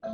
Hello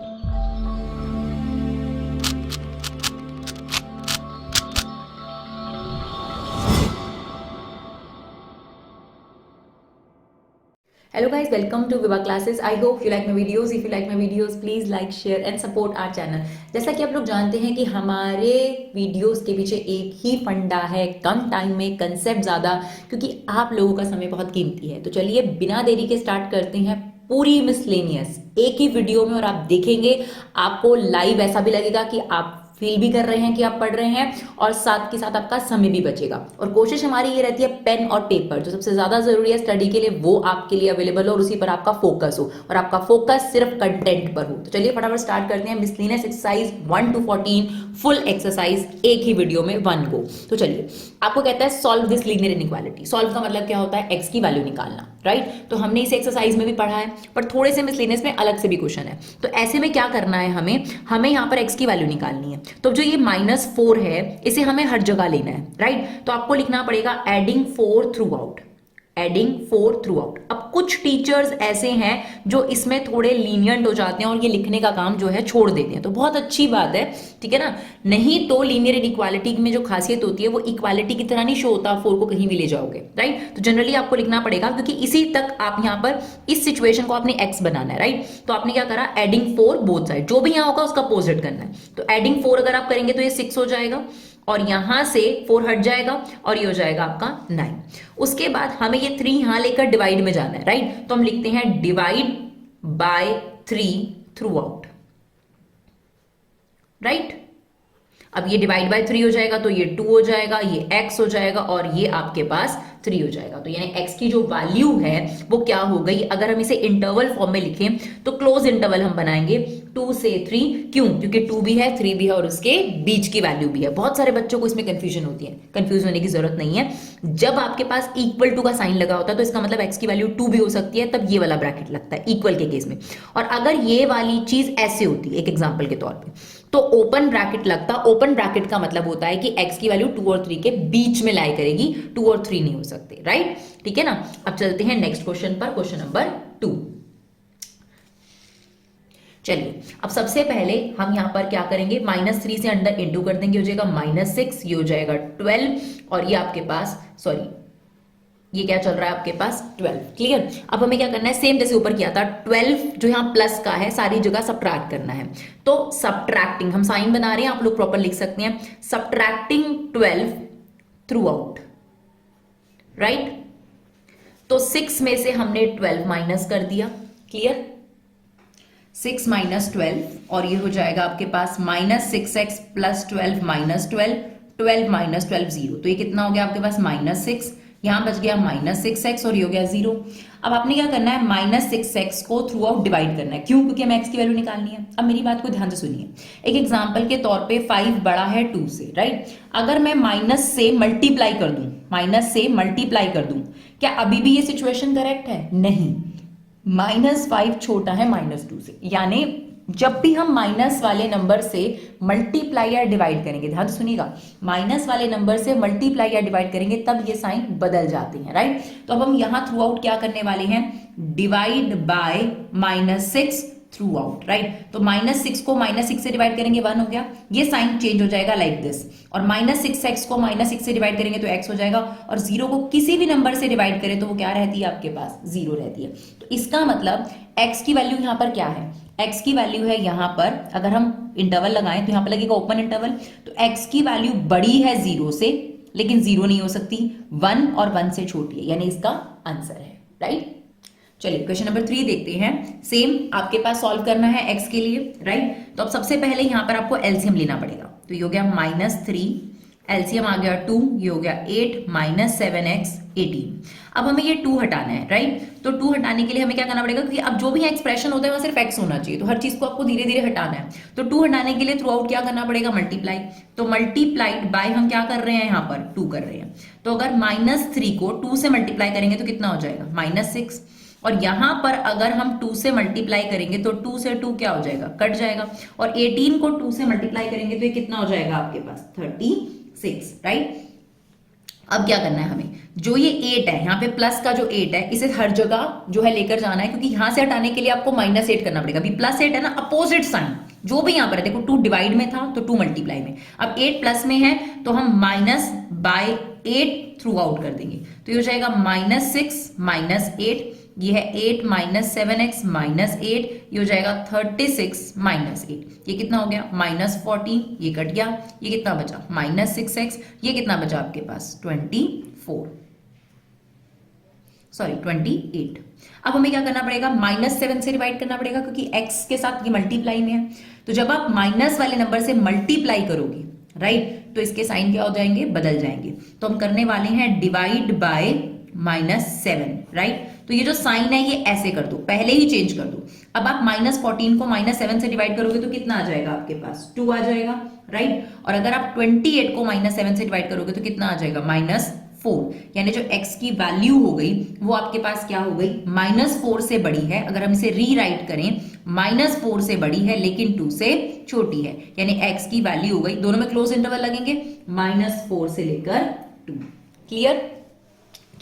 guys, welcome to Viva Classes. I hope you like my videos. If you like my videos, please like, share and support our channel. जैसा कि आप लोग जानते हैं कि हमारे वीडियोस के पीछे एक ही फंडा है, कम टाइम में कंसेप्ट ज़्यादा, क्योंकि आप लोगों का समय बहुत कीमती है। तो चलिए बिना देरी के स्टार्ट करते हैं पूरी मिसलेनियस एक ही वीडियो में, और आप देखेंगे आपको लाइव ऐसा भी लगेगा कि आप फील भी कर रहे हैं कि आप पढ़ रहे हैं, और साथ के साथ आपका समय भी बचेगा। और कोशिश हमारी ये रहती है पेन और पेपर जो सबसे ज्यादा जरूरी है स्टडी के लिए वो आपके लिए अवेलेबल हो और उसी पर आपका फोकस हो, और आपका फोकस सिर्फ कंटेंट पर हो। तो चलिए फटाफट स्टार्ट करते हैं miscellaneous exercise 1 to 14 full exercise एक ही वीडियो में 1 गो। तो चलिए आपको कहता है solve this linear inequality. Solve का मतलब क्या होता है? एक्स की वैल्यू निकालना, राइट? तो हमने इसे एक्सरसाइज में भी पढ़ा है, पर थोड़े से मिसलेनियस में अलग से भी क्वेश्चन है। तो ऐसे में क्या करना है, हमें यहाँ पर एक्स की वैल्यू निकालनी है। तो जो ये -4 है इसे हमें हर जगह लेना है, राइट? तो आपको लिखना पड़ेगा adding 4 through out, adding 4 through out. अब कुछ टीचर्स ऐसे हैं जो इसमें थोड़े लीनियंट हो जाते हैं और ये लिखने का काम जो है छोड़ देते हैं, तो बहुत अच्छी बात है, ठीक है ना? नहीं तो लीनियर इनइक्वालिटी में जो खासियत होती है वो इक्वालिटी की तरह नहीं शो होता, 4 को कहीं भी ले जाओगे, राइट? तो जनरली आपको लिखना पड़ेगा, क्योंकि इसी तक आप यहाँ पर इस सिचुएशन को आपने एक्स बनाना है, राइट? तो आपने क्या करा, एडिंग 4 बोथ साइड, जो भी यहाँ होगा उसका अपोजिट करना है। तो एडिंग 4 अगर आप करेंगे तो ये 6 हो जाएगा, और यहां से 4 हट जाएगा और ये हो जाएगा आपका 9। उसके बाद हमें ये 3 यहां लेकर डिवाइड में जाना है, राइट? तो हम लिखते हैं divide by 3 through out, right? अब ये डिवाइड बाय 3 हो जाएगा तो ये 2 हो जाएगा, ये x हो जाएगा और ये आपके पास 3 हो जाएगा। तो यानी x की जो वैल्यू है वो क्या हो गई, अगर हम इसे इंटरवल फॉर्म में लिखें तो क्लोज इंटरवल हम बनाएंगे 2 से 3। क्यों? क्योंकि 2 भी है, 3 भी है और उसके बीच की वैल्यू भी है। बहुत सारे बच्चों को इसमें कंफ्यूजन होती है, कंफ्यूज होने की जरूरत नहीं है। जब आपके पास इक्वल टू का साइन लगा होता है तो इसका मतलब x की वैल्यू 2 भी हो सकती है, तब ये वाला ब्रैकेट लगता है इक्वल के केस में। और अगर ये वाली चीज ऐसे होती है, एक एग्जाम्पल के तौर पर, तो ओपन ब्रैकेट लगता। ओपन ब्रैकेट का मतलब होता है कि x की वैल्यू 2 और 3 के बीच में लाई करेगी, 2 और 3 नहीं हो सकते, राइट? ठीक है ना? अब चलते हैं नेक्स्ट क्वेश्चन पर, क्वेश्चन नंबर 2। चलिए अब सबसे पहले हम यहां पर क्या करेंगे, -3 से अंडर इंटू कर देंगे, हो जाएगा -6, ये हो जाएगा 12, और ये आपके पास सॉरी ये क्या चल रहा है आपके पास 12। क्लियर? अब हमें क्या करना है, सेम जैसे ऊपर किया था, 12 जो यहाँ प्लस का है सारी जगह सब्ट्रैक्ट करना है। तो सब्ट्रैक्टिंग, हम साइन बना रहे हैं, आप लोग प्रॉपर लिख सकते हैं, सब्ट्रैक्टिंग 12 थ्रू आउट, राइट? तो 6 में से हमने 12 माइनस कर दिया। क्लियर? 6 - 12 और ये हो जाएगा आपके पास -6x + 12 - 12, 12 - 12 0। तो ये कितना हो गया आपके पास -6, यहां बच गया -6x और ये हो गया 0। अब आपने क्या करना है, -6x को थ्रू आउट डिवाइड करना है। क्यों? क्योंकि हमें x की वैल्यू निकालनी है। अब मेरी बात को ध्यान से सुनिए, एक एग्जांपल के तौर पे 5 बड़ा है 2 से, राइट? अगर मैं माइनस से मल्टीप्लाई कर दूं, क्या अभी भी ये सिचुएशन करेक्ट है? नहीं, -5 छोटा है -2 से, यानी जब भी हम माइनस वाले नंबर से मल्टीप्लाई या डिवाइड करेंगे, ध्यान से सुनिएगा, माइनस वाले नंबर से मल्टीप्लाई या डिवाइड करेंगे तब ये साइन बदल जाते हैं, राइट? तो अब हम यहां थ्रू आउट क्या करने वाले हैं, divide by -6 through out, right? तो -6 को -6 से डिवाइड करेंगे 1 हो गया, ये साइन चेंज हो जाएगा लाइक दिस, और -6x को -6 से डिवाइड करेंगे तो x हो जाएगा, और 0 को किसी भी नंबर से डिवाइड करें तो वो क्या रहती है आपके पास, 0 रहती है। तो इसका मतलब x की वैल्यू यहां पर क्या है, x की वैल्यू है यहां पर, अगर हम इंटरवल लगाएं तो यहां पर लगेगा ओपन इंटरवल, तो x की वैल्यू बड़ी है 0 से, लेकिन 0 नहीं हो सकती, 1 और 1 से छोटी है, यानी इसका आंसर है, राइट? चलिए क्वेश्चन नंबर 3 देखते हैं। सेम आपके पास सॉल्व करना है x के लिए, राइट? तो अब सबसे पहले यहां पर आपको एलसीएम लेना पड़ेगा। तो ये हो गया -3, एलसीएम आ गया 2, ये हो गया 8 - 7x 18। अब हमें ये 2 हटाना है, राइट? तो 2 हटाने के लिए हमें क्या करना पड़ेगा, क्योंकि अब जो भी एक्सप्रेशन होता है वहां सिर्फ x होना चाहिए, तो हर चीज को आपको धीरे धीरे हटाना है। तो 2 हटाने के लिए थ्रू आउट क्या करना पड़ेगा, मल्टीप्लाई। तो मल्टीप्लाइड बाय हम क्या कर रहे हैं, यहाँ पर 2 कर रहे हैं। तो अगर -3 को 2 से मल्टीप्लाई करेंगे तो कितना हो जाएगा, -6, और यहां पर अगर हम 2 से मल्टीप्लाई करेंगे तो 2 से 2 क्या हो जाएगा, कट जाएगा, और 18 को 2 से मल्टीप्लाई करेंगे तो ये कितना हो जाएगा आपके पास 36, राइट? अब क्या करना है हमें, जो ये 8 है यहाँ पे प्लस का जो 8 है इसे हर जगह जो है लेकर जाना है, क्योंकि यहां से हटाने के लिए आपको -8 करना पड़ेगा। अभी +8 है ना, अपोजिट साइन जो भी यहां पर है, देखो 2 डिवाइड में था तो 2 मल्टीप्लाई में, अब 8 प्लस में है तो हम -/8 थ्रू आउट कर देंगे, तो ये हो जाएगा -6 -8, ये है 8 -7x -8, ये हो जाएगा 36 -8, ये कितना हो गया -14, ये कट गया, ये कितना बचा -6x, ये कितना बचा आपके पास 24, सॉरी 28। अब हमें क्या करना पड़ेगा, -7 से डिवाइड करना पड़ेगा, क्योंकि x के साथ ये मल्टीप्लाई में है, तो जब आप माइनस वाले नंबर से मल्टीप्लाई करोगे राइट, तो इसके साइन क्या हो जाएंगे, बदल जाएंगे। तो हम करने वाले हैं डिवाइड बाय -7 राइट, तो ये जो साइन है ये ऐसे कर दो, पहले ही चेंज कर दो। अब आप -14 को -7 से डिवाइड करोगे तो कितना आ जाएगा आपके पास 2 आ जाएगा राइट, और अगर आप 28 को -7 से डिवाइड करोगे तो कितना आ जाएगा -4, यानी जो x की वैल्यू हो गई वो आपके पास क्या हो गई, -4 से बड़ी है। अगर हम इसे रीराइट करें, -4 से बड़ी है लेकिन 2 से छोटी है, यानी x की वैल्यू हो गई, दोनों में क्लोज इंटरवल लगेंगे, -4 से लेकर 2। क्लियर,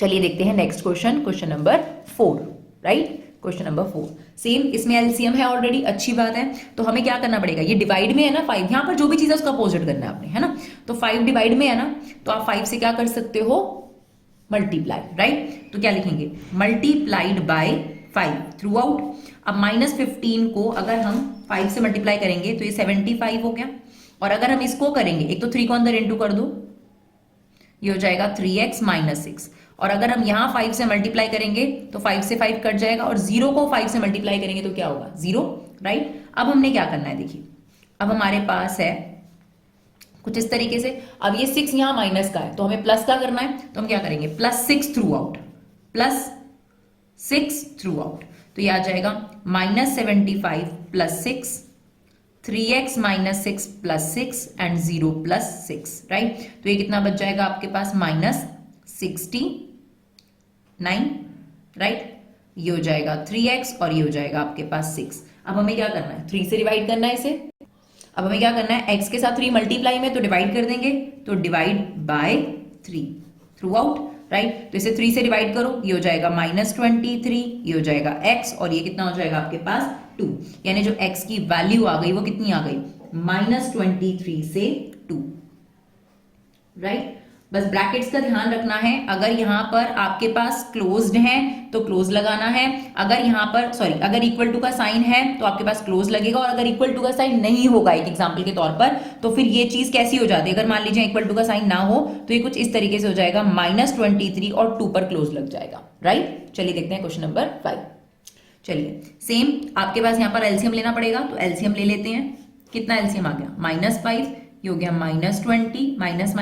चलिए देखते हैं next question, question number 4 right, question number 4 same, इसमें एलसीएम है ऑलरेडी, अच्छी बात है। तो हमें क्या करना पड़ेगा, ये डिवाइड में है ना 5, यहां पर जो भी चीज है उसका अपोजिट करना है आपने, है ना, तो 5 डिवाइड में है ना, तो आप 5 से क्या कर सकते हो, मल्टीप्लाई राइट, तो क्या लिखेंगे मल्टीप्लाइड बाय 5 थ्रू आउट। अब -15 को अगर हम 5 से मल्टीप्लाई करेंगे तो ये 75 हो गया, और अगर हम इसको करेंगे, एक तो 3 को अंदर इंटू कर दो, ये हो जाएगा 3x -6, और अगर हम यहां 5 से मल्टीप्लाई करेंगे तो 5 से 5 कट जाएगा, और 0 को 5 से मल्टीप्लाई करेंगे तो क्या होगा 0 राइट। अब हमने क्या करना है, देखिए अब हमारे पास है कुछ इस तरीके से, अब ये 6 यहां माइनस का है तो हमें प्लस का करना है, तो हम क्या करेंगे +6 थ्रू आउट, +6 थ्रू आउट, तो ये आ जाएगा -75 + 6, 3x -6 + 6 एंड 0 + 6 राइट, तो ये कितना बच जाएगा आपके पास -69 राइट, ये हो जाएगा 3x और ये हो जाएगा आपके पास 6। अब हमें क्या करना है, 3 से डिवाइड करना है इसे। अब हमें क्या करना है, x के साथ 3 मल्टीप्लाई में तो डिवाइड कर देंगे, तो divide by 3 through out right, तो इसे 3 से डिवाइड करो, ये हो जाएगा -23, ये हो जाएगा x, और ये कितना हो जाएगा आपके पास 2, यानी जो x की वैल्यू आ गई वो कितनी आ गई -23 से 2 राइट। बस ब्रैकेट्स का ध्यान रखना है, अगर यहां पर आपके पास क्लोज्ड है तो क्लोज लगाना है, अगर यहां पर अगर इक्वल टू का साइन है तो आपके पास क्लोज लगेगा, और अगर इक्वल टू का साइन नहीं होगा एक एग्जांपल के तौर पर, तो फिर ये चीज कैसी हो जाती है, अगर मान लीजिए इक्वल टू का साइन ना हो तो ये कुछ इस तरीके से हो जाएगा -23 और 2 पर क्लोज लग जाएगा राइट। चलिए देखते हैं क्वेश्चन नंबर 5। चलिए सेम आपके पास यहाँ पर एलसीएम लेना पड़ेगा, तो एलसीएम ले लेते हैं, कितना एलसीएम आ गया -5, ये हो गया -20 माइनस,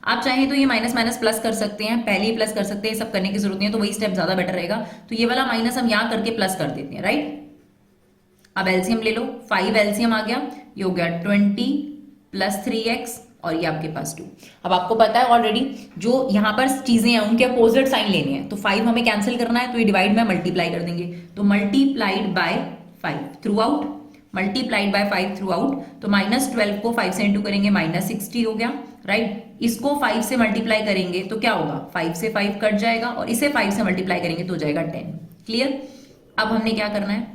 आप चाहें तो ये माइनस प्लस कर सकते हैं, पहले ही प्लस कर सकते हैं, सब करने की जरूरत नहीं है, तो वही स्टेप ज्यादा बेटर रहेगा। तो ये वाला माइनस हम यहां करके प्लस कर देते हैं राइट। अब एलसीएम ले लो, 5 एलसीएम आ गया, ये हो गया 20 + 3x और ये आपके पास 2। अब आपको पता है ऑलरेडी जो यहाँ पर चीजें हैं उनके अपोजिट साइन लेने हैं, तो 5 हमें कैंसिल करना है, तो ये डिवाइड में मल्टीप्लाई कर देंगे, तो multiplied by 5 through out, multiplied by 5 through out, तो -12 को 5 से इंटू करेंगे -60 हो गया राइट, इसको 5 से मल्टीप्लाई करेंगे तो क्या होगा 5 से 5 कट जाएगा, और इसे 5 से मल्टीप्लाई करेंगे तो हो जाएगा 10। क्लियर, अब हमने क्या करना है,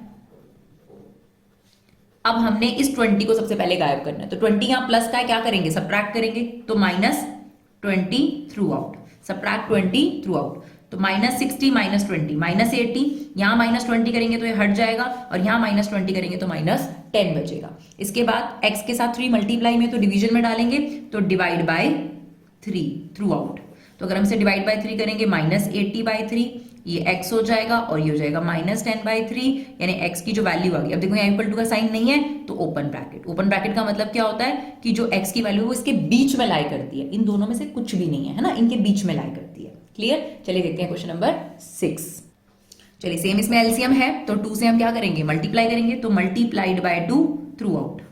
अब हमने इस 20 को सबसे पहले गायब करना है, तो 20 यहां प्लस का है, क्या करेंगे सब्ट्रैक्ट करेंगे, तो -20 through out, subtract 20 through out, तो -60 -20 -80, यहां -20 करेंगे तो ये हट जाएगा, और यहां -20 करेंगे तो -10 बचेगा। इसके बाद x के साथ 3 मल्टीप्लाई में तो डिवीजन में डालेंगे, तो डिवाइड बाय 3 थ्रू आउट, तो अगर हम इसे डिवाइड बाय 3 करेंगे -80/3, ये x हो जाएगा और ये हो जाएगा -10/3, यानी x की जो वैल्यू आ गई। अब देखो यहाँ इक्वल टू का साइन नहीं है तो ओपन ब्रैकेट, ओपन ब्रैकेट का मतलब क्या होता है कि जो x की वैल्यू वो इसके बीच में लाई करती है, इन दोनों में से कुछ भी नहीं है ना, इनके बीच में लाई करती है। क्लियर, चलिए देखते हैं क्वेश्चन नंबर 6। चलिए सेम इसमें एलसीएम है, तो 2 से हम क्या करेंगे मल्टीप्लाई करेंगे, तो मल्टीप्लाइड बाय 2 थ्रू आउट,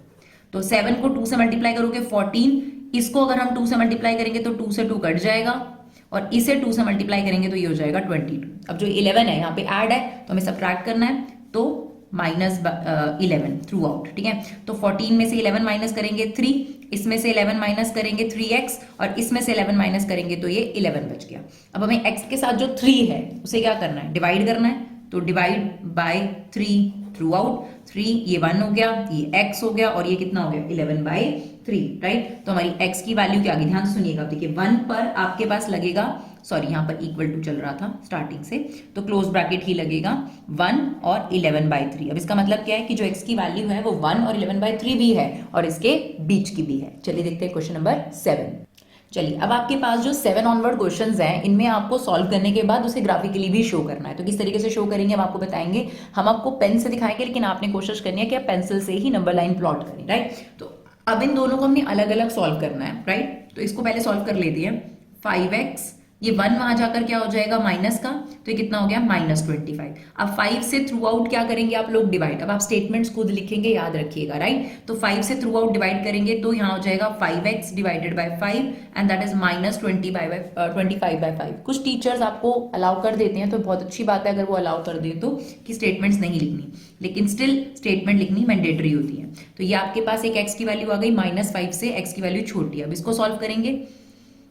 तो 7 को 2 से मल्टीप्लाई करोगे 14, इसको अगर हम 2 से मल्टीप्लाई करेंगे तो 2 से 2 कट जाएगा, और इसे 2 से मल्टीप्लाई करेंगे तो ये हो जाएगा 22। अब जो 11 है यहाँ पे ऐड है तो हमें सब्ट्रैक्ट करना है, तो -11 थ्रू आउट, ठीक है, तो 14 में से 11 माइनस करेंगे 3, इसमें से 11 माइनस करेंगे 3x और इसमें से 11 माइनस करेंगे तो ये 11 बच गया। अब हमें x के साथ जो 3 है उसे क्या करना है, डिवाइड करना है। तो डिवाइड बाय 3 थ्रू आउट, 3 ये 1 हो गया, ये x हो गया और ये कितना हो गया 11/3, राइट। तो हमारी x की वैल्यू क्या आ गई, ध्यान से सुनिएगा। देखिए 1 पर आपके पास लगेगा, सॉरी यहाँ पर इक्वल टू चल रहा था स्टार्टिंग से, तो क्लोज ब्रैकेट ही लगेगा 1 और 11/3। अब इसका मतलब क्या है कि जो x की वैल्यू है वो 1 और 11/3 भी है और इसके बीच की भी है। चलिए देखते हैं क्वेश्चन नंबर 7। चलिए अब आपके पास जो 7 ऑनवर्ड क्वेश्चंस हैं इनमें आपको सॉल्व करने के बाद उसे ग्राफिकली भी शो करना है। तो किस तरीके से शो करेंगे हम आपको बताएंगे। हम आपको पेन से दिखाएंगे लेकिन आपने कोशिश करनी है कि आप पेंसिल से ही नंबर लाइन प्लॉट करें, राइट। तो अब इन दोनों को हमने अलग अलग सॉल्व करना है, राइट। तो इसको पहले सॉल्व कर लेते हैं। 5x, ये 1 वहां जाकर क्या हो जाएगा माइनस का, तो ये कितना हो गया -25। अब 5 से थ्रू आउट क्या करेंगे आप लोग, डिवाइड। अब आप स्टेटमेंट्स खुद लिखेंगे, याद रखिएगा, राइट। तो 5 से थ्रू आउट डिवाइड करेंगे तो यहाँ हो जाएगा 5x divided by 5 and that is -25/5। कुछ टीचर्स आपको अलाउ कर देते हैं तो बहुत अच्छी बात है अगर वो अलाउ कर दे तो, कि स्टेटमेंट्स नहीं लिखनी, लेकिन स्टिल स्टेटमेंट लिखनी मैंडेटरी होती है। तो ये आपके पास एक x की वैल्यू आ गई, -5 से x की वैल्यू छोटी। अब इसको सॉल्व करेंगे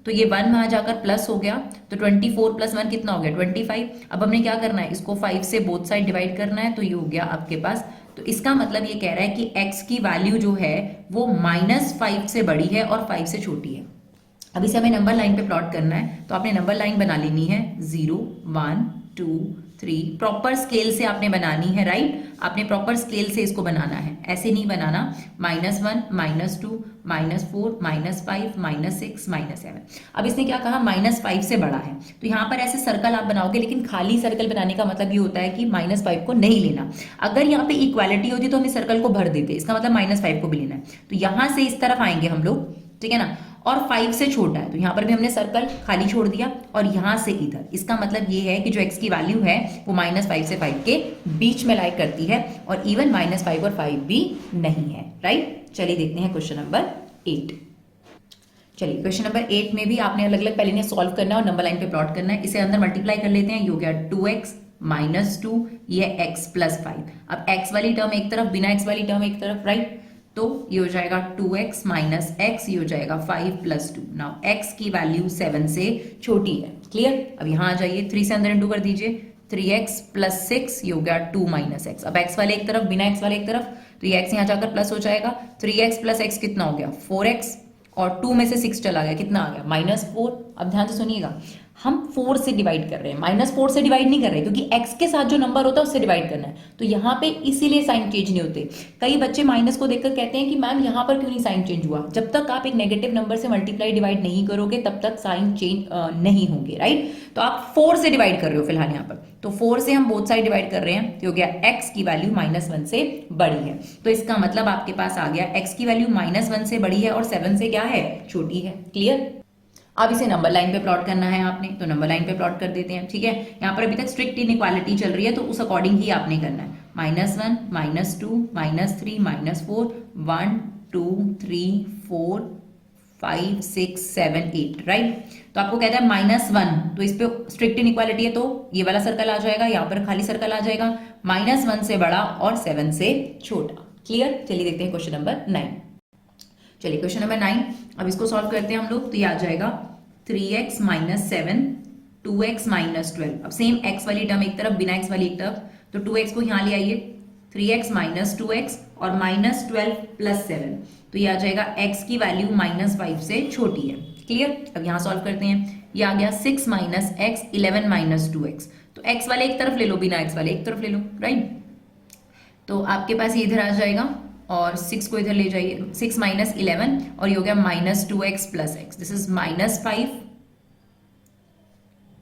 तो ये 1 वहां जाकर प्लस हो गया, तो 24 + 1 कितना हो गया 25। अब हमने क्या करना है, इसको 5 से बोथ साइड डिवाइड करना है, तो ये हो गया आपके पास। तो इसका मतलब ये कह रहा है कि x की वैल्यू जो है वो -5 से बड़ी है और 5 से छोटी है। अब इसे हमें नंबर लाइन पे प्लॉट करना है, तो आपने नंबर लाइन बना लेनी है 0 1 2 3, प्रॉपर स्केल से आपने बनानी है, राइट। आपने प्रॉपर स्केल से इसको बनाना है, ऐसे नहीं बनाना -1 -2 -4 -5 -6 -7। अब इसने क्या कहा, -5 से बड़ा है, तो यहाँ पर ऐसे सर्कल आप बनाओगे, लेकिन खाली सर्कल बनाने का मतलब ये होता है कि -5 को नहीं लेना। अगर यहाँ पे इक्वालिटी होती तो हम इस सर्कल को भर देते, इसका मतलब -5 को भी लेना है। तो यहाँ से इस तरफ आएंगे हम लोग, ठीक है ना, और 5 से छोटा है तो यहाँ पर भी हमने सर्कल खाली छोड़ दिया, और यहाँ से इधर, इसका मतलब ये है कि जो x की वैल्यू है वो -5 से 5 के बीच में लाइक करती है, और इवन -5 और 5 भी नहीं है, राइट। चलिए देखते हैं क्वेश्चन नंबर 8। चलिए क्वेश्चन नंबर 8 में भी आपने अलग अलग पहले सॉल्व करना है और नंबर लाइन पे प्लॉट करना है। इसे अंदर मल्टीप्लाई कर लेते हैं, ये हो गया 2x -2, ये x + 5। अब x वाली टर्म एक तरफ, बिना x वाली टर्म एक तरफ, राइट। तो ये हो जाएगा 2x - x, ये हो जाएगा 5 + 2। नाउ x की वैल्यू 7 से छोटी है, क्लियर। अब यहाँ आ जाइए, 3 से अंदर इंटू कर दीजिए, 3x + 6, ये हो गया 2 - x। अब x वाले एक तरफ, बिना x वाले एक तरफ, तो ये x यहाँ जाकर प्लस हो जाएगा। 3x + x कितना हो गया 4x, और 2 में से 6 चला गया, कितना आ गया -4। अब ध्यान से सुनिएगा, हम 4 से डिवाइड कर रहे हैं, -4 से डिवाइड नहीं कर रहे, क्योंकि x के साथ जो नंबर होता है उससे डिवाइड करना है। तो यहाँ पे इसीलिए साइन चेंज नहीं होते। कई बच्चे माइनस को देखकर कहते हैं कि मैम यहाँ पर क्यों नहीं साइन चेंज हुआ। जब तक आप एक नेगेटिव नंबर से मल्टीप्लाई डिवाइड नहीं करोगे तब तक साइन चेंज नहीं होंगे, राइट। तो आप 4 से डिवाइड कर रहे हो फिलहाल यहाँ पर, तो 4 से हम बोथ साइड डिवाइड कर रहे हैं, तो हो गया x की वैल्यू -1 से बड़ी है। तो इसका मतलब आपके पास आ गया x की वैल्यू -1 से बड़ी है और 7 से क्या है, छोटी है, क्लियर। अब इसे नंबर लाइन पे प्लॉट करना है आपने, तो नंबर लाइन पे प्लॉट कर देते हैं, ठीक है। यहाँ पर अभी तक स्ट्रिक्ट इनइक्वालिटी चल रही है तो उस अकॉर्डिंग ही आपने करना है। -1 -2 -3 -4 1 2 3 4 5 6 7 8, राइट। तो आपको कहता है -1, तो इस पे स्ट्रिक्ट इनइक्वालिटी है तो ये वाला सर्कल आ जाएगा, यहाँ पर खाली सर्कल आ जाएगा, -1 से बड़ा और 7 से छोटा, क्लियर। चलिए देखते हैं क्वेश्चन नंबर 9। चलिए क्वेश्चन नंबर 9, अब इसको सॉल्व करते हैं हम लोग, तो ये आ जाएगा 3x - 7 2x - 12। अब सेम x वाली टर्म एक तरफ, बिना x वाली एक तरफ, तो 2x को यहाँ ले आइए, 3x - 2x और -12 + 7, तो ये आ जाएगा x की वैल्यू -5 से छोटी है, क्लियर। अब यहाँ सॉल्व करते हैं, ये आ गया 6 - x 11 - 2x, तो x वाले एक तरफ ले लो, बिना x वाले एक तरफ ले लो, राइट। तो आपके पास ये इधर आ जाएगा और 6 को इधर ले जाइए, 6 - 11 और ये हो गया -2x + x, दिस इज -5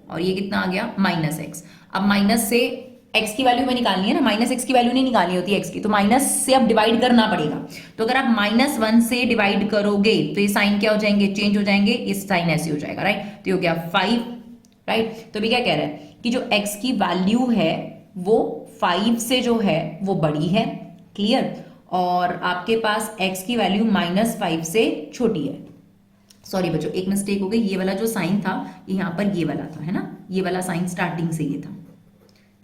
और ये कितना आ गया -x। अब माइनस से x की वैल्यू में निकालनी है ना, -x की वैल्यू नहीं निकालनी होती x की, तो माइनस से अब डिवाइड करना पड़ेगा। तो अगर आप -1 से डिवाइड करोगे तो ये साइन क्या हो जाएंगे, चेंज हो जाएंगे, ये साइन ऐसे हो जाएगा, राइट। तो ये हो गया 5, राइट। तो भी क्या कह रहा है कि जो x की वैल्यू है वो 5 से जो है वो बड़ी है, क्लियर। और आपके पास x की वैल्यू -5 से छोटी है। सॉरी बच्चों, एक मिस्टेक हो गई, ये वाला जो साइन था ये यहाँ पर ये वाला था, है ना, ये वाला साइन स्टार्टिंग से ये था,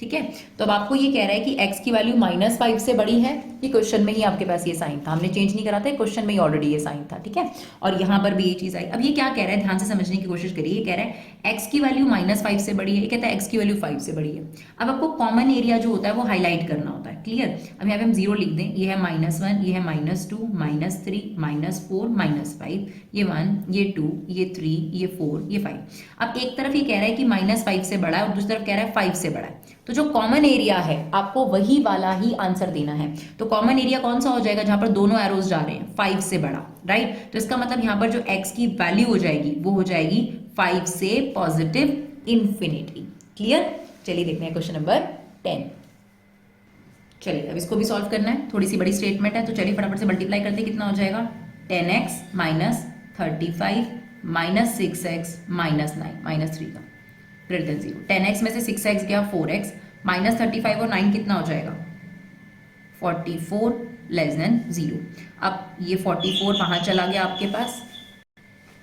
ठीक है। तो अब आपको ये कह रहा है कि x की वैल्यू -5 से बड़ी है, ये क्वेश्चन में ही आपके पास ये साइन था, हमने चेंज नहीं करा था, क्वेश्चन में ही ऑलरेडी ये साइन था, ठीक है। और यहाँ पर भी ये चीज आई। अब ये क्या कह रहा है, ध्यान से समझने की कोशिश करिए। ये कह रहा है x की वैल्यू -5 से बड़ी है, ये कहता है x की वैल्यू 5 से बड़ी है। अब आपको कॉमन एरिया जो होता है वो हाईलाइट करना होता है, क्लियर। अब यहाँ पे हम 0 लिख दें, ये है -1, ये है -2, -3, -4, -5, ये 1, ये 2, ये 3, ये 4, ये 5। अब एक तरफ ये कह रहा है कि -5 से बड़ा है और दूसरी तरफ कह रहा है 5 से बड़ा है, तो जो कॉमन एरिया है आपको वही वाला ही आंसर देना है। तो कॉमन एरिया कौन सा हो जाएगा, जहां पर दोनों एरोज जा रहे हैं, 5 से बड़ा, राइट। तो इसका मतलब यहां पर जो x की वैल्यू हो जाएगी वो हो जाएगी 5 से पॉजिटिव इंफिनिटी, क्लियर। चलिए देखते हैं क्वेश्चन नंबर 10। चलिए अब इसको भी सॉल्व करना है, थोड़ी सी बड़ी स्टेटमेंट है, तो चलिए फटाफट से मल्टीप्लाई करते हैं। कितना हो जाएगा, 10x minus 35 minus 6x minus 9 -3 का ग्रेटर देन 0। 10x में से 6x गया 4x, माइनस 35 और 9 कितना हो जाएगा 44 लेस देन 0। अब ये 44 वहां चला गया आपके पास,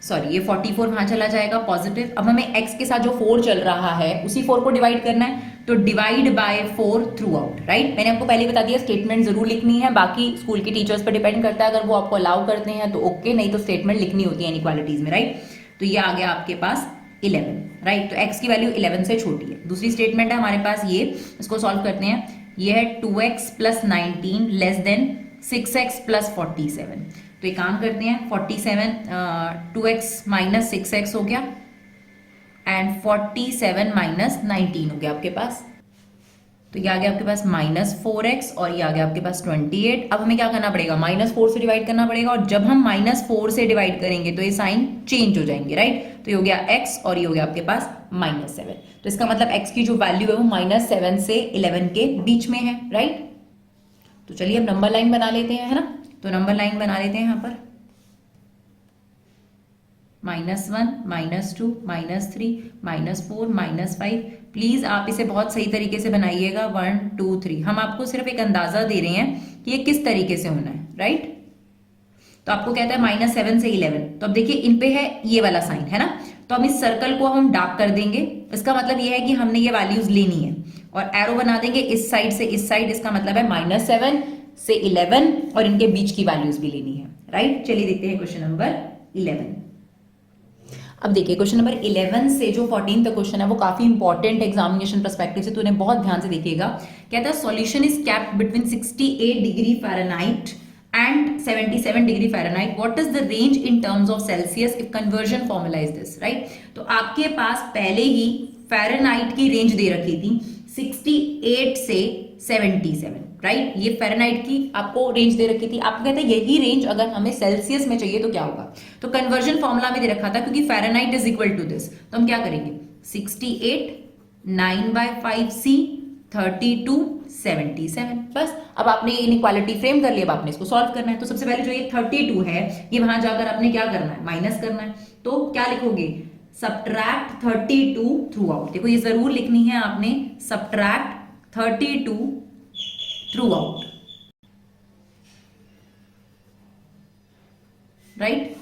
सॉरी ये 44 वहां चला जाएगा पॉजिटिव। अब हमें x के साथ जो 4 चल रहा है उसी 4 को डिवाइड करना है, तो divide by 4 through out, right. मैंने आपको पहले बता दिया स्टेटमेंट जरूर लिखनी है, बाकी स्कूल के टीचर्स पर डिपेंड करता है, अगर वो आपको अलाउ करते हैं तो ओके, नहीं तो स्टेटमेंट लिखनी होती है इनइक्वालिटीज में, राइट। तो ये आ गया आपके पास 11, राइट। तो x की वैल्यू 11 से छोटी है। दूसरी स्टेटमेंट है हमारे पास ये, इसको सॉल्व करते हैं। ये है 2x plus 19 less than 6x plus 47। तो एक काम करते हैं, 47 2x माइनस 6x हो गया एंड 47 माइनस 19 हो गया आपके पास। तो ये आ गया आपके पास -4x और ये आ गया आपके पास 28। अब हमें क्या करना पड़ेगा, -4 से डिवाइड करना पड़ेगा, और जब हम -4 से डिवाइड करेंगे तो ये साइन चेंज हो जाएंगे, राइट। तो ये हो गया x और ये हो गया आपके पास -7। तो इसका मतलब x की जो वैल्यू है वो -7 से 11 के बीच में है, राइट। तो चलिए अब नंबर लाइन बना लेते हैं, है ना। तो नंबर लाइन बना लेते हैं यहाँ पर, -1, -2, -3, -4, -5। प्लीज आप इसे बहुत सही तरीके से बनाइएगा, 1 2 3। हम आपको सिर्फ एक अंदाजा दे रहे हैं कि ये किस तरीके से होना है, राइट। तो आपको कहता है -7 से 11, तो अब देखिए इन पे है ये वाला साइन, है ना। तो अब इस सर्कल को हम डार्क कर देंगे, इसका मतलब ये है कि हमने ये वैल्यूज लेनी है, और एरो बना देंगे इस साइड से इस साइड, इसका मतलब है -7 से 11 और इनके बीच की वैल्यूज भी लेनी है, राइट। चलिए देखते हैं क्वेश्चन नंबर 11। अब देखिए क्वेश्चन नंबर 11 से जो 14 तक क्वेश्चन है वो काफी इंपॉर्टेंट एग्जामिनेशन पर्सपेक्टिव से, तो उन्हें बहुत ध्यान से देखिएगा। कहता है solution is capped between 68 degree Fahrenheit and 77 degree Fahrenheit, what is the range in terms of Celsius if conversion formula is this, right. तो आपके पास पहले ही फ़ारेनहाइट की रेंज दे रखी थी 68 से 77, राइट। ये फ़ारेनहाइट की आपको रेंज दे रखी थी। आपको कहते हैं यही रेंज अगर हमें सेल्सियस में चाहिए तो क्या होगा, तो कन्वर्जन फॉर्मूला में दे रखा था, क्योंकि Fahrenheit is equal to this, तो हम क्या करेंगे 68 9/5c 32 77, बस। अब आपने इनइक्वालिटी फ्रेम कर लिया, अब आपने इसको सॉल्व करना है। तो सबसे पहले जो ये 32 है ये वहां जाकर आपने क्या करना है, माइनस करना है। तो क्या लिखोगे, सबट्रैक्ट 32 थ्रू आउट। देखो ये जरूर लिखनी है आपने, सबट्रैक्ट 32 थ्रू आउट, राइट।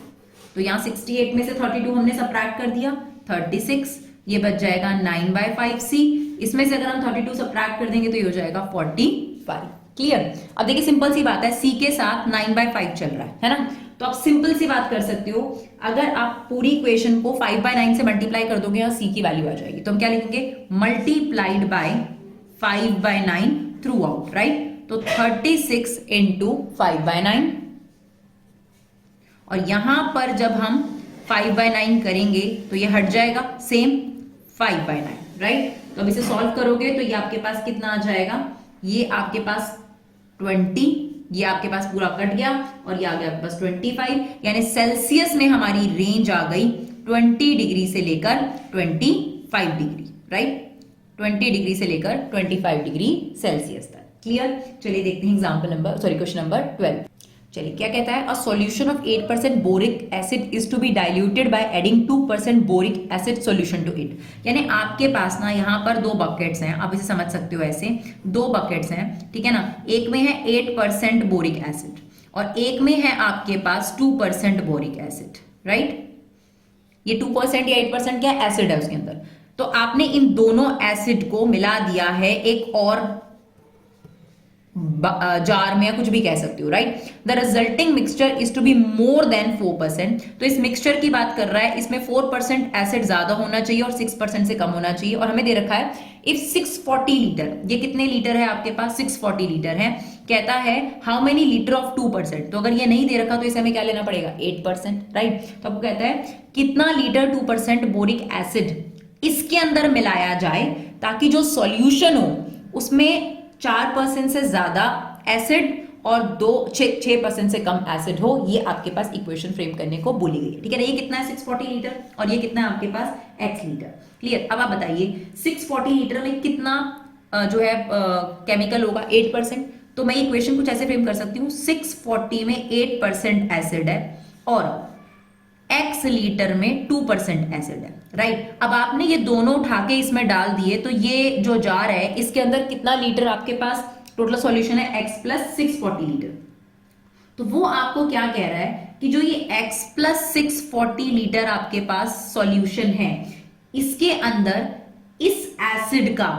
तो यहां 68 में से 32 हमने सबट्रैक्ट कर दिया, 36, ये बच जाएगा 9/5c। इसमें से अगर हम 32 सबट्रैक्ट कर देंगे तो ये हो जाएगा 45, क्लियर। अब देखिए सिंपल सी बात है, c के साथ 9/5 चल रहा है ना। तो आप सिंपल सी बात कर सकते हो, अगर आप पूरी इक्वेशन को 5/9 से मल्टीप्लाई कर दोगे और c की वैल्यू आ जाएगी, तो हम क्या लिखेंगे, multiplied by 5/9 through out, right. तो 36 इंटू 5/9, और यहां पर जब हम 5/9 करेंगे तो ये हट जाएगा सेम 5/9, राइट। तो अब इसे सॉल्व करोगे तो ये आपके पास कितना आ जाएगा, ये आपके पास 20, ये आपके पास पूरा कट गया और ये आ गया आपके पास 25, यानी सेल्सियस में हमारी रेंज आ गई 20 डिग्री से लेकर 25 डिग्री, राइट। 20 डिग्री से लेकर 25 डिग्री सेल्सियस तक, क्लियर। चलिए देखते हैं क्वेश्चन नंबर 12। चलिए क्या कहता है, a solution of 8% boric acid is to be diluted by adding 2% boric acid solution to it. यानी आपके पास ना यहाँ पर 2 बकेट्स हैं, आप इसे समझ सकते हो ऐसे, 2 बकेट्स हैं, ठीक है ना। एक में है 8% बोरिक एसिड और एक में है आपके पास 2% बोरिक एसिड, राइट। ये 2% या 8% क्या एसिड है उसके अंदर। तो आपने इन दोनों एसिड को मिला दिया है एक और जार में, या कुछ भी कह सकते हो, right. The resulting mixture is to be more than 4%। तो इस मिक्सचर की बात कर रहा है, इसमें 4% एसिड ज्यादा होना चाहिए और 6% से कम होना चाहिए। और हमें दे रखा है इफ 640 लीटर, ये कितने लीटर है आपके पास, 640 लीटर है। कहता है हाउ मेनी लीटर ऑफ 2%। तो अगर ये नहीं दे रखा तो इसे हमें क्या लेना पड़ेगा, 8%, राइट। तो आपको कहता है कितना लीटर 2% बोरिक एसिड इसके अंदर मिलाया जाए ताकि जो सॉल्यूशन हो उसमें 4% से ज्यादा एसिड और 6% से कम एसिड हो। ये आपके पास इक्वेशन फ्रेम करने को बोली गई है, ठीक है ना। ये कितना है 640 लीटर और ये कितना है आपके पास x लीटर। क्लियर। अब आप बताइए 640 लीटर में कितना जो है केमिकल होगा, 8%। तो मैं इक्वेशन कुछ ऐसे फ्रेम कर सकती हूँ, 640 में 8% एसिड है और x लीटर में 2% एसिड है, राइट। अब आपने ये दोनों उठा के इसमें डाल दिए तो ये जो जार है इसके अंदर कितना लीटर आपके पास टोटल सॉल्यूशन है, x प्लस 640 लीटर। तो वो आपको क्या कह रहा है कि जो ये x प्लस 640 लीटर आपके पास सॉल्यूशन है इसके अंदर इस एसिड का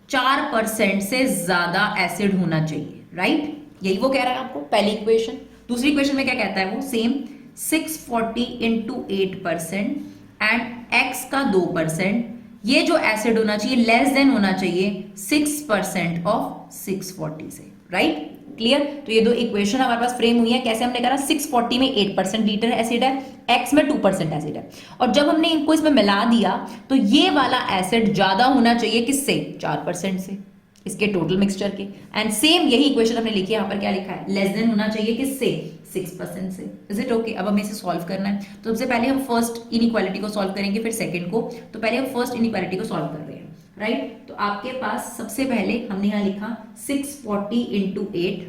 4% से ज्यादा एसिड होना चाहिए, राइट। यही वो कह रहा है आपको, पहली इक्वेशन। दूसरी इक्वेशन में क्या कहता है वो, सेम 640 इंटू 8% एंड x का 2%, ये जो एसिड होना चाहिए लेस देन होना चाहिए 6% ऑफ 640 से, राइट। क्लियर। तो ये दो इक्वेशन हमारे पास फ्रेम हुई है। कैसे हमने करा, 640 में 8% लीटर एसिड है, x में 2% एसिड है, और जब हमने इनको इसमें मिला दिया तो ये वाला एसिड ज्यादा होना चाहिए किससे, 4% से, इसके टोटल मिक्सचर के। एंड सेम यही इक्वेशन हमने लिखी है, यहाँ पर क्या लिखा है, लेस देन होना चाहिए किससे, 6% से। Is it okay. अब हमें इसे सॉल्व करना है। तो सबसे पहले हम फर्स्ट इनइक्वालिटी को सॉल्व करेंगे, फिर सेकंड को। तो पहले हम फर्स्ट इनइक्वालिटी को सॉल्व कर रहे हैं, राइट। तो आपके पास सबसे पहले हमने यहाँ लिखा 640 इंटू 8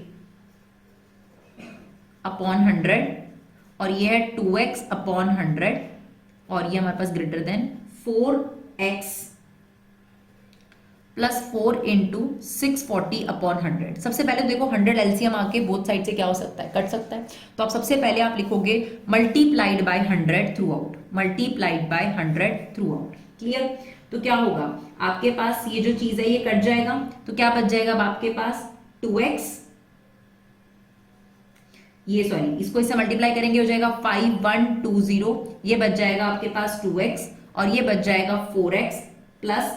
अपॉन 100 और ये है 2x अपॉन 100 और ये हमारे पास greater than 4x plus 4 into 640 upon 100। सबसे पहले देखो 100 एलसीएम आके बोथ साइड से क्या हो सकता है, कट सकता है। तो आप सबसे पहले आप लिखोगे multiplied by 100 through out, multiplied by 100 through out. Clear. तो क्या होगा आपके पास, ये जो चीज है ये कट जाएगा, तो क्या बच जाएगा अब आपके पास 2x, ये सॉरी इसको इससे मल्टीप्लाई करेंगे हो जाएगा 5120, ये बच जाएगा आपके पास 2x और ये बच जाएगा 4x plus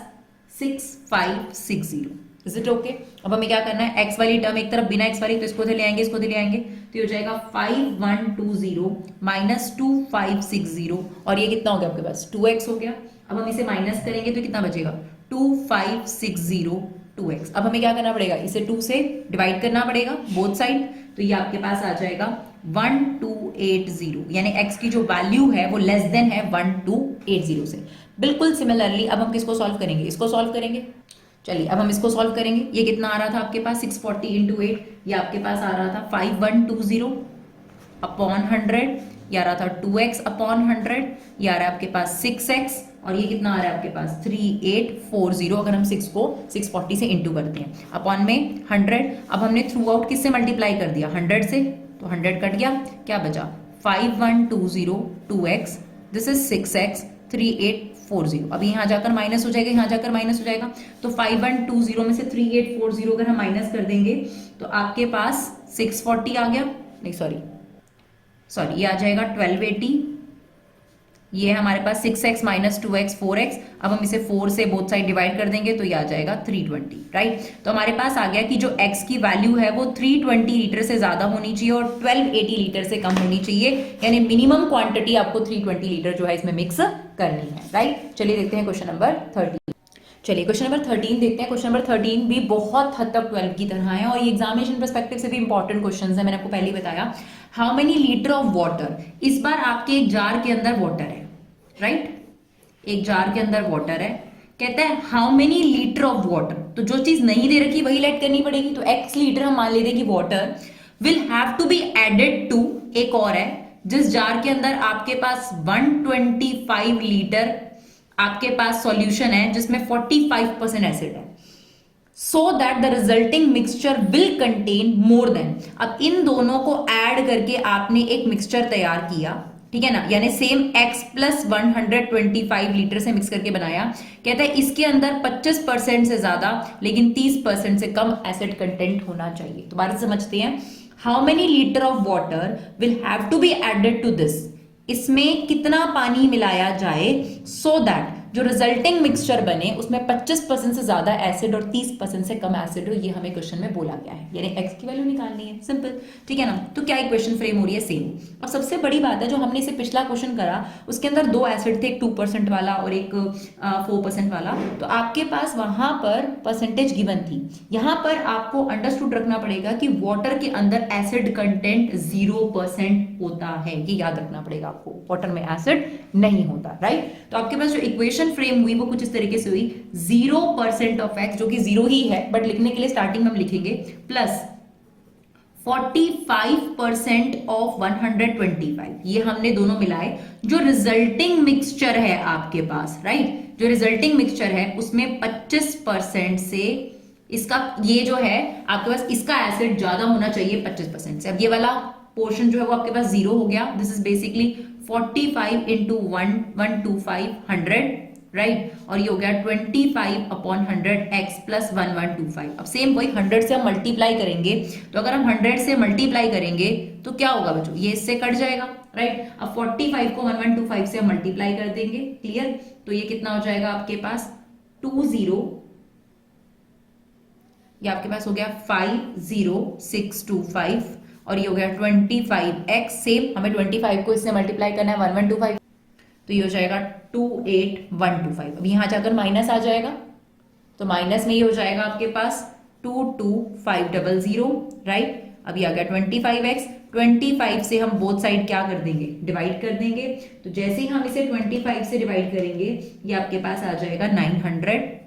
6560। Is it okay. अब हमें क्या करना है, x वाली टर्म एक तरफ, बिना x वाली तो इसको ले आएंगे, इसको ले आएंगे, तो ये हो जाएगा 5120 माइनस 2560 और ये कितना हो गया आपके पास 2x हो गया। अब हम इसे माइनस करेंगे तो कितना बचेगा 2560 2x। अब हमें क्या करना पड़ेगा, इसे 2 से डिवाइड करना पड़ेगा बोथ साइड, तो ये आपके पास आ जाएगा 1280, यानी x की जो वैल्यू है वो लेस देन है 1280 से। बिल्कुल सिमिलरली अब हम किसको सॉल्व करेंगे, इसको सॉल्व करेंगे। चलिए अब हम इसको सॉल्व करेंगे। ये कितना आ रहा था आपके पास 640 इंटू 8, ये आपके पास आ रहा था 5120 अपॉन 100, ये आ रहा था 2x अपॉन 100, ये आ रहा है आपके पास 6x और ये कितना आ रहा है आपके पास 3840। अगर हम 6 को 640 से इंटू करते हैं अपॉन में 100। अब हमने थ्रू आउट किससे मल्टीप्लाई कर दिया, 100 से, तो 100 कट गया, क्या बचा 5120 2x, दिस इज 6x 3840। अब यहाँ जाकर माइनस हो जाएगा, यहाँ जाकर माइनस हो जाएगा, तो 5120 में से 3840 अगर हम माइनस कर देंगे तो आपके पास 640 आ गया, नहीं सॉरी ये आ जाएगा 1280, ये हमारे पास 6x माइनस 2x 4x। अब हम इसे 4 से बोथ साइड डिवाइड कर देंगे तो ये आ जाएगा 320, राइट। तो हमारे पास आ गया कि जो x की वैल्यू है वो 320 लीटर से ज्यादा होनी चाहिए और 1280 लीटर से कम होनी चाहिए, यानी मिनिमम क्वांटिटी आपको 320 लीटर जो है इसमें मिक्स करनी है, राइट। चलिए देखते हैं क्वेश्चन नंबर 13। चलिए क्वेश्चन नंबर 13 देखते हैं। क्वेश्चन नंबर 13 भी बहुत हद तक 12 की तरह है और ये एग्जामिनेशन पर्सपेक्टिव से भी इंपॉर्टेंट क्वेश्चन है। मैंने आपको पहले ही बताया how many litre of water, इस बार आपके एक जार के अंदर वाटर है, राइट, एक जार के अंदर वाटर है। कहता है how many litre of water, तो जो चीज नहीं दे रखी वही लेट करनी पड़ेगी। तो x लीटर हम मान लेते हैं कि water will have to be added to, एक और है जिस जार के अंदर आपके पास 125 लीटर आपके पास सॉल्यूशन है जिसमें 45% एसिड है, so that the resulting mixture will contain more than. अब इन दोनों को ऐड करके आपने एक मिक्सचर तैयार किया, ठीक है ना, यानी सेम x प्लस 125 लीटर से मिक्स करके बनाया। कहता है इसके अंदर 25% से ज्यादा लेकिन 30% से कम एसिड कंटेंट होना चाहिए। तो बात समझते हैं, how many litre of water will have to be added to this, इसमें कितना पानी मिलाया जाए सो दैट जो रिजल्टिंग मिक्सचर बने उसमें 25% से ज्यादा एसिड और 30% से कम एसिड हो। ये हमें क्वेश्चन में बोला गया है, यानी x की वैल्यू निकालनी है, सिंपल, ठीक है ना। तो क्या इक्वेशन फ्रेम हो रही है, सेम। अब सबसे बड़ी बात है, जो हमने इसे पिछला क्वेश्चन करा उसके अंदर दो एसिड थे, एक 2% वाला और एक 4% वाला, तो आपके पास वहां पर परसेंटेज गिवन थी। यहां पर आपको अंडरस्टूड रखना पड़ेगा कि वाटर के अंदर एसिड कंटेंट 0% होता है, ये याद रखना पड़ेगा आपको, वाटर में एसिड नहीं होता, राइट। तो आपके पास जो इक्वेशन फ्रेम हुई वो कुछ इस तरीके से हुई, 0% ऑफ x, जो कि 0 ही है बट लिखने के लिए स्टार्टिंग में हम लिखेंगे, प्लस 45% ऑफ 125, ये हमने दोनों मिलाए। जो रिजल्टिंग मिक्सचर है आपके पास, राइट, जो रिजल्टिंग मिक्सचर है उसमें 25% से इसका, ये जो है आपके पास, इसका एसिड ज्यादा होना चाहिए 25% से। अब ये वाला पोर्शन जो है वो आपके पास 0 हो गया, this is basically 45 into 125 100, right, और ये हो गया 25 अपॉन 100 x प्लस 1125। अब सेम वही 100 से हम मल्टीप्लाई करेंगे, तो अगर हम 100 से मल्टीप्लाई करेंगे तो क्या होगा बच्चों, ये इससे कट जाएगा, राइट। अब 45 को 1125 से हम मल्टीप्लाई कर देंगे, क्लियर। तो ये कितना हो जाएगा आपके पास 20, ये आपके पास हो गया 50625, और ये हो गया 25x, सेम हमें 25 को इससे मल्टीप्लाई करना है 1125, तो ये हो जाएगा 28125। अब यहां जाकर माइनस आ जाएगा, तो माइनस में ये हो जाएगा आपके पास 22500, राइट। अब ये आ गया 25x, 25 से हम बोथ साइड क्या कर देंगे, डिवाइड कर देंगे। तो जैसे ही हम इसे 25 से डिवाइड करेंगे ये आपके पास आ जाएगा 900,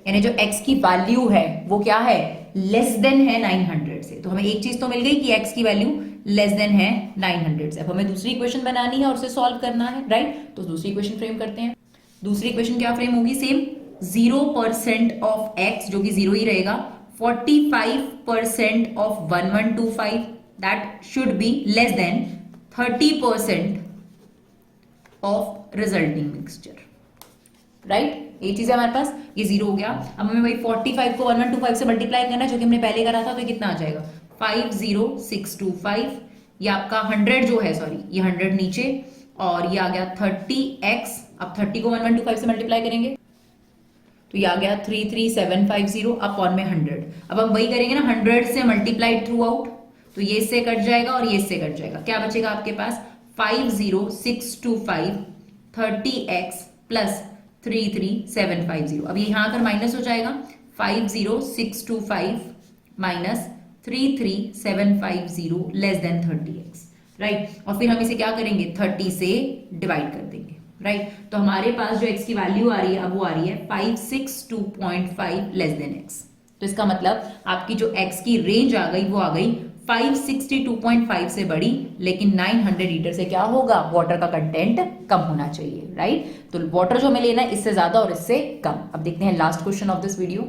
यानी जो x की वैल्यू है वो क्या है, लेस देन है 900 से। तो हमें एक चीज तो मिल गई कि x की वैल्यू लेस देन है 900 से। अब हमें दूसरी इक्वेशन बनानी है और उसे सॉल्व करना है, राइट। तो दूसरी इक्वेशन फ्रेम करते हैं। दूसरी इक्वेशन क्या फ्रेम होगी, सेम 0% ऑफ x, जो कि 0 ही रहेगा, 45% of 1125, that should be less than 30% of resulting mixture, right. ये चीज है हमारे पास, ये 0 हो गया। अब हमें वही 45 को 1125 से मल्टीप्लाई करना है, जो कि हमने पहले करा था, तो ये कितना आ जाएगा 50625। ये आपका 100 जो है, सॉरी, ये 100 नीचे, और ये आ गया 30x। अब 30 को 1125 से मल्टीप्लाई करेंगे तो ये आ गया 33750 अपॉन में 100। अब हम वही करेंगे ना, 100 से मल्टीप्लाइड थ्रू आउट, तो ये इससे कट जाएगा और ये इससे कट जाएगा, क्या बचेगा आपके पास 50625 30x प्लस 33750। अब ये यहां आकर माइनस हो जाएगा, 50625 minus 33750 less than 30x, right. और फिर हम इसे क्या करेंगे, 30 से डिवाइड कर देंगे, राइट। तो हमारे पास जो x की वैल्यू आ रही है, अब वो आ रही है 562.5 लेस देन x। तो इसका मतलब आपकी जो x की रेंज आ गई वो आ गई 562.5 से बड़ी, लेकिन 900 लीटर से क्या होगा, वाटर का कंटेंट कम होना चाहिए, राइट। तो वाटर जो हमें लेना है इससे ज्यादा और इससे कम। अब देखते हैं last question of this video.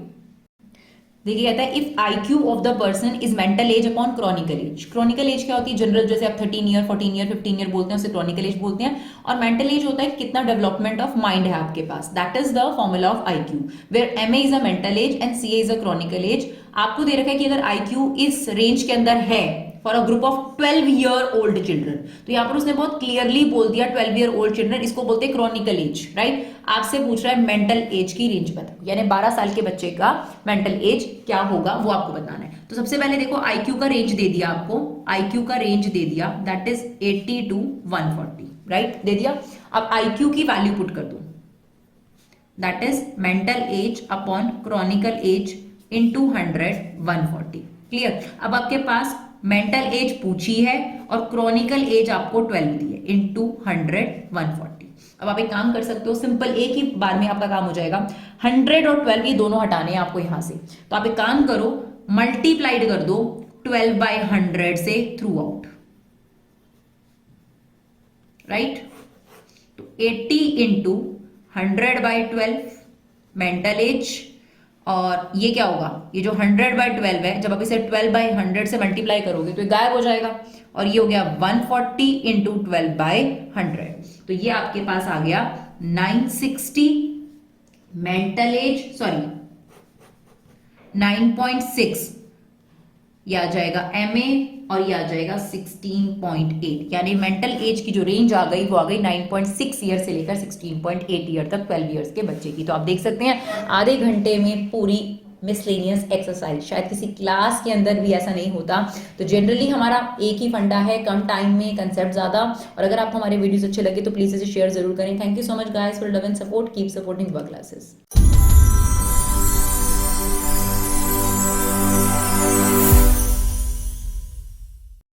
देखिए कहता है if IQ of the person is mental age upon chronical age. Chronical age क्या होती है, जनरल जैसे आप 13 ईयर 14 ईयर 15 ईयर बोलते हैं उसे क्रॉनिकल एज बोलते हैं। और मेंटल एज होता है कितना डेवलपमेंट ऑफ माइंड है आपके पास, that is the formula of IQ, where MA is a mental age and CA is a chronicle age. आपको दे रखा है कि अगर IQ इस रेंज के अंदर है for a group of 12 year old children, तो यहाँ पर उसने बहुत क्लियरली बोल दिया 12 ईयर ओल्ड चिल्ड्रन, इसको बोलते हैं क्रॉनिकल एज, राइट। आपसे पूछ रहा है मेंटल एज की रेंज बताओ, यानी 12 साल के बच्चे का मेंटल एज क्या होगा वो आपको बताना है। तो सबसे पहले देखो IQ का रेंज दे दिया आपको, IQ का रेंज दे दिया, दैट इज 80 to 140, राइट, दे दिया। अब IQ की वैल्यू पुट कर दो, that is mental age upon chronical age into 100 140, clear. अब आपके पास मेंटल एज पूछी है और क्रॉनिकल एज आपको 12 दी है, इनटू 100 140। अब आप एक काम कर सकते हो, सिंपल एक ही बार में आपका काम हो जाएगा। 100 और 12 ये दोनों हटाने हैं आपको यहां से, तो आप एक काम करो, मल्टीप्लाइड कर दो 12 by 100 से थ्रू आउट, राइट। तो 80 इंटू 100 by 12 मेंटल एज, और ये क्या होगा, ये जो 100 by 12 है, जब आप इसे 12 by 100 से मल्टीप्लाई करोगे तो ये गायब हो जाएगा, और ये हो गया 140 इंटू 12/100, तो ये आपके पास आ गया 960 मेंटल एज, सॉरी 9.6, ये आ जाएगा MA और ये आ जाएगा 16.8, यानी मेंटल एज की जो रेंज आ गई वो आ गई 9.6 ईयर से लेकर 16.8 ईयर तक 12 ईयर्स के बच्चे की। तो आप देख सकते हैं आधे घंटे में पूरी मिसलेनियस एक्सरसाइज, शायद किसी क्लास के अंदर भी ऐसा नहीं होता। तो जनरली हमारा एक ही फंडा है, कम टाइम में कंसेप्ट ज्यादा। और अगर आपको हमारे वीडियोस अच्छे लगे तो प्लीज इसे शेयर जरूर करें। Thank you so much guys for love and support, keep supporting Vibha classes.